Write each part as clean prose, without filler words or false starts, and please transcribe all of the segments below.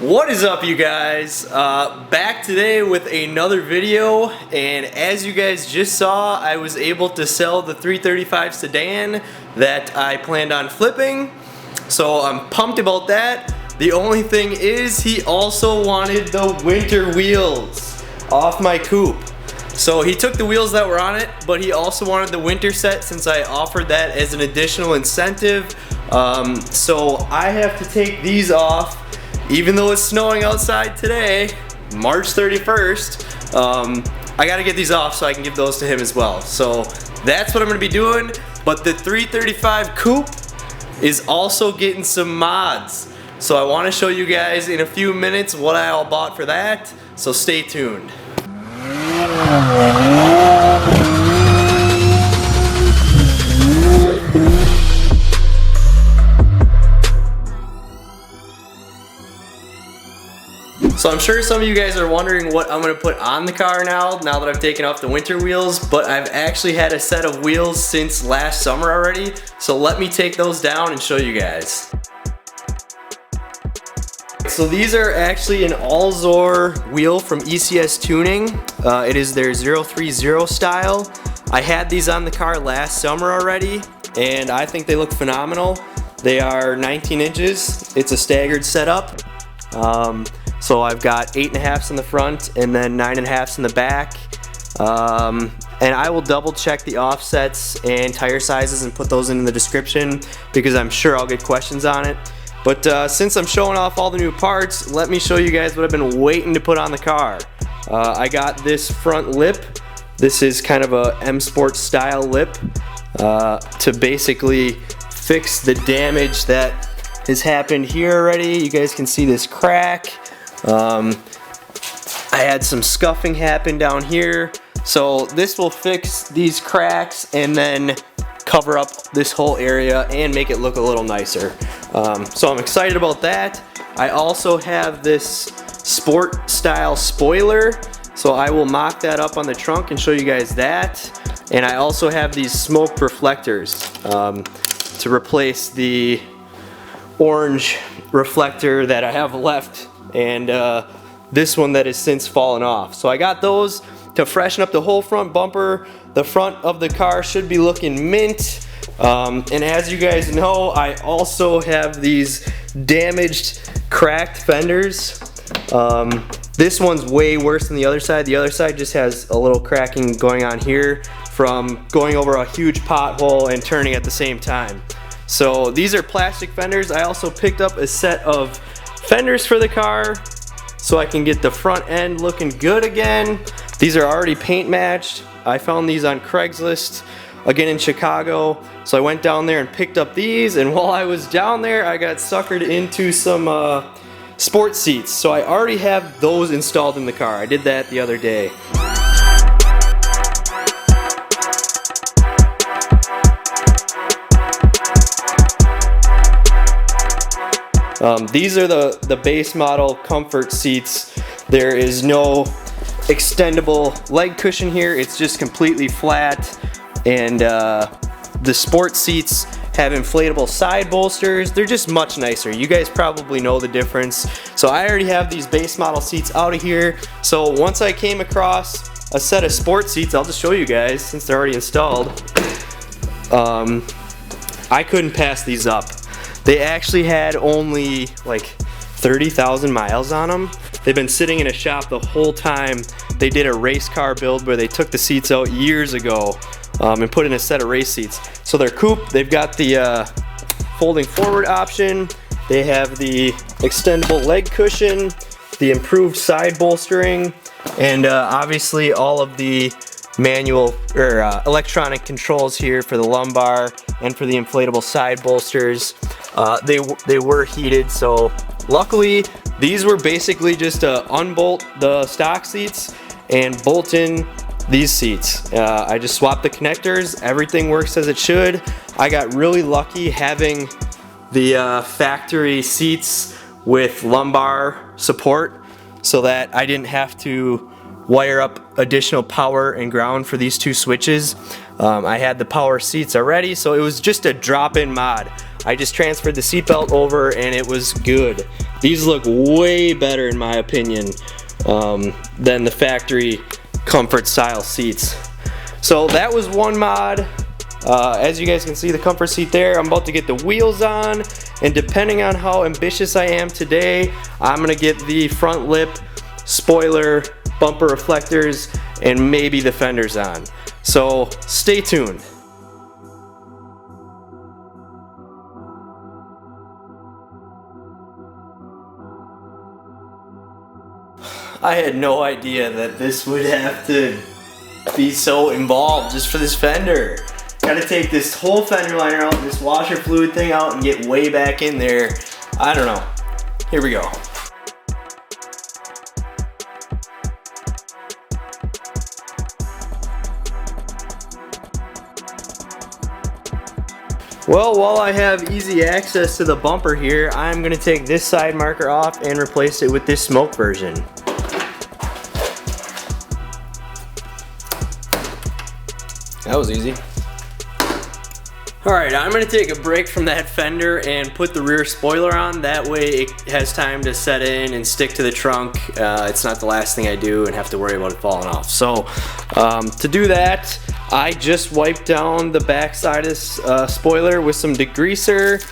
What is up, you guys? Back today with another video, and as you guys just saw, I was able to sell the 335 sedan that I planned on flipping, so I'm pumped about that. The only thing is he also wanted the winter wheels off my coupe. So he took the wheels that were on it, but he also wanted the winter set since I offered that as an additional incentive. So I have to take these off. Even though it's snowing outside today, March 31st, I gotta get these off so I can give those to him as well. So that's what I'm gonna be doing, but the 335 coupe is also getting some mods. So I wanna show you guys in a few minutes what I all bought for that, so stay tuned. So I'm sure some of you guys are wondering what I'm going to put on the car now that I've taken off the winter wheels, but I've actually had a set of wheels since last summer already, so let me take those down and show you guys. So these are actually an all-Zor wheel from ECS Tuning. It is their 030 style. I had these on the car last summer already, and I think they look phenomenal. They are 19 inches. It's a staggered setup. So I've got 8.5s in the front and then 9.5s in the back. And I will double check the offsets and tire sizes and put those in the description because I'm sure I'll get questions on it. But since I'm showing off all the new parts, let me show you guys what I've been waiting to put on the car. I got this front lip. This is kind of a M Sport style lip to basically fix the damage that has happened here already. You guys can see this crack. I had some scuffing happen down here, so this will fix these cracks and then cover up this whole area and make it look a little nicer. So I'm excited about that. I also have this sport style spoiler, so I will mock that up on the trunk and show you guys that. And I also have these smoke reflectors to replace the orange reflector that I have left and this one that has since fallen off. So I got those to freshen up the whole front bumper. The front of the car should be looking mint. And as you guys know, I also have these damaged, cracked fenders. This one's way worse than the other side. The other side just has a little cracking going on here from going over a huge pothole and turning at the same time. So these are plastic fenders. I also picked up a set of fenders for the car so I can get the front end looking good again. These are already paint matched. I found these on Craigslist again in Chicago, so I went down there and picked up these, and while I was down there I got suckered into some sports seats, so I already have those installed in the car. I did that the other day. These are the base model comfort seats. There is no extendable leg cushion here. It's just completely flat. And the sports seats have inflatable side bolsters. They're just much nicer. You guys probably know the difference. So I already have these base model seats out of here. So once I came across a set of sports seats, I'll just show you guys since they're already installed. I couldn't pass these up. They actually had only like 30,000 miles on them. They've been sitting in a shop the whole time. They did a race car build where they took the seats out years ago and put in a set of race seats. So they're coupe. They've got the folding forward option. They have the extendable leg cushion, the improved side bolstering, and obviously all of the manual or electronic controls here for the lumbar and for the inflatable side bolsters. They were heated, so luckily these were basically just to unbolt the stock seats and bolt in these seats. I just swapped the connectors. Everything works as it should. I got really lucky having the factory seats with lumbar support so that I didn't have to wire up additional power and ground for these two switches. I had the power seats already, so it was just a drop-in mod. I just transferred the seatbelt over and it was good. These look way better in my opinion than the factory comfort style seats. So that was one mod. As you guys can see, the comfort seat there, I'm about to get the wheels on, and depending on how ambitious I am today, I'm gonna get the front lip, spoiler, bumper reflectors, and maybe the fenders on. So stay tuned. I had no idea that this would have to be so involved just for this fender. Gotta take this whole fender liner out, this washer fluid thing out, and get way back in there. I don't know. Here we go. Well, while I have easy access to the bumper here, I'm gonna take this side marker off and replace it with this smoke version. That was easy. Alright, I'm going to take a break from that fender and put the rear spoiler on. That way it has time to set in and stick to the trunk. It's not the last thing I do and have to worry about it falling off. So to do that, I just wiped down the back side of this spoiler with some degreaser.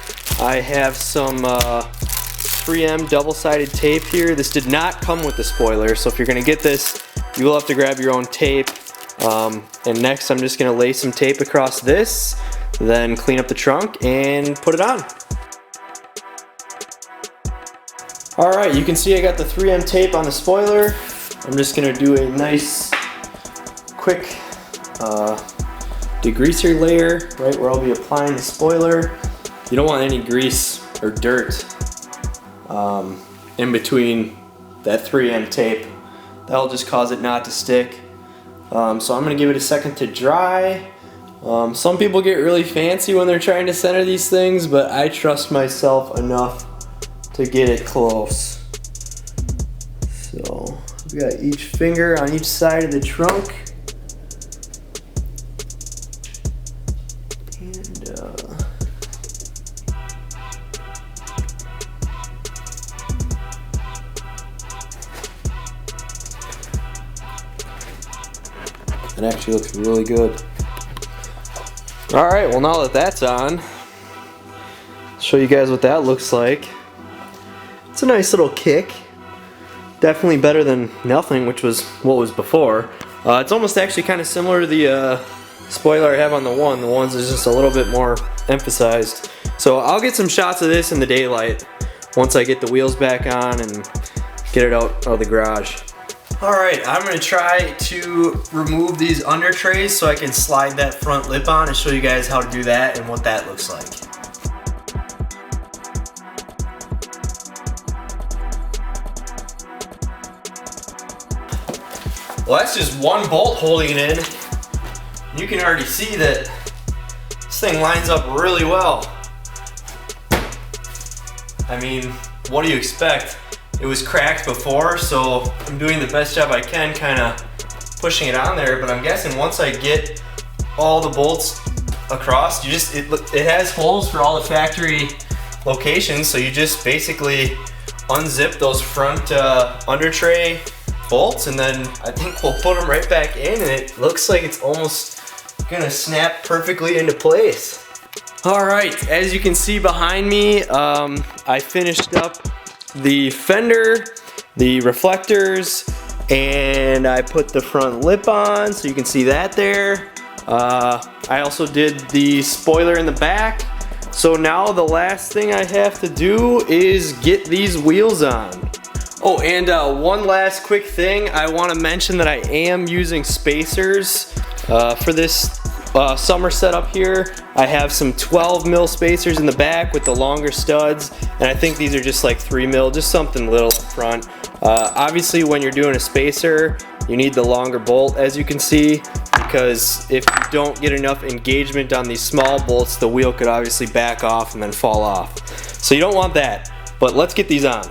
I have some 3M double-sided tape here. This did not come with the spoiler, so if you're going to get this, you will have to grab your own tape. And next I'm just going to lay some tape across this, then clean up the trunk and put it on. Alright, you can see I got the 3M tape on the spoiler. I'm just going to do a nice quick degreaser layer right where I'll be applying the spoiler. You don't want any grease or dirt in between that 3M tape. That'll just cause it not to stick. So I'm going to give it a second to dry. Some people get really fancy when they're trying to center these things, but I trust myself enough to get it close. So we got each finger on each side of the trunk. And it actually looks really good. Alright, well now that that's on, I'll show you guys what that looks like. It's a nice little kick. Definitely better than nothing, which was what was before. It's almost actually kind of similar to the spoiler I have on the one. The one's is just a little bit more emphasized. So I'll get some shots of this in the daylight once I get the wheels back on and get it out of the garage. Alright, I'm going to try to remove these under trays so I can slide that front lip on and show you guys how to do that and what that looks like. Well, that's just one bolt holding it in. You can already see that this thing lines up really well. I mean, what do you expect? It was cracked before, so I'm doing the best job I can kind of pushing it on there, but I'm guessing once I get all the bolts across, it has holes for all the factory locations, so you just basically unzip those front under tray bolts, and then I think we'll put them right back in, and it looks like it's almost gonna snap perfectly into place. Alright, as you can see behind me, I finished up the fender, the reflectors, and I put the front lip on so you can see that there. I also did the spoiler in the back. So now the last thing I have to do is get these wheels on. Oh, and one last quick thing. I want to mention that I am using spacers for this summer setup here. I have some 12 mil spacers in the back with the longer studs, and I think these are just like 3 mil, just something little up front. Obviously when you're doing a spacer, you need the longer bolt, as you can see, because if you don't get enough engagement on these small bolts, the wheel could obviously back off and then fall off. So you don't want that, but let's get these on.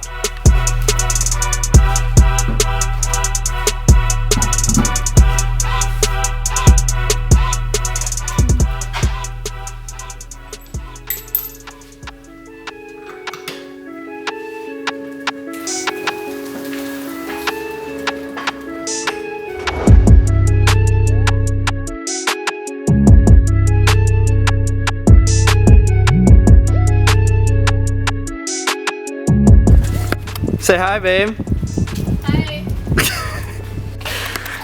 Say hi, babe. Hi.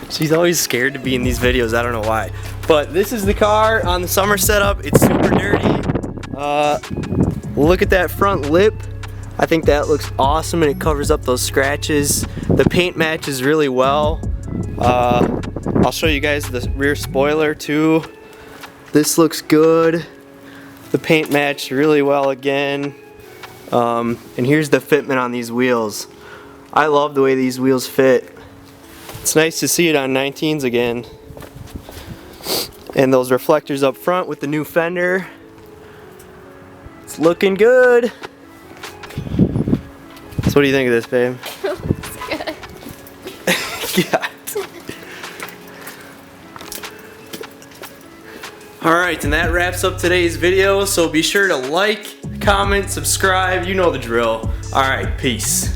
She's always scared to be in these videos, I don't know why. But this is the car on the summer setup. It's super dirty. Look at that front lip. I think that looks awesome and it covers up those scratches. The paint matches really well. I'll show you guys the rear spoiler too. This looks good. The paint matched really well again. And here's the fitment on these wheels. I love the way these wheels fit. It's nice to see it on 19s again. And those reflectors up front with the new fender. It's looking good. So what do you think of this, babe? It's good. Yeah. Alright, and that wraps up today's video, so be sure to like, comment, subscribe, you know the drill. Alright, peace.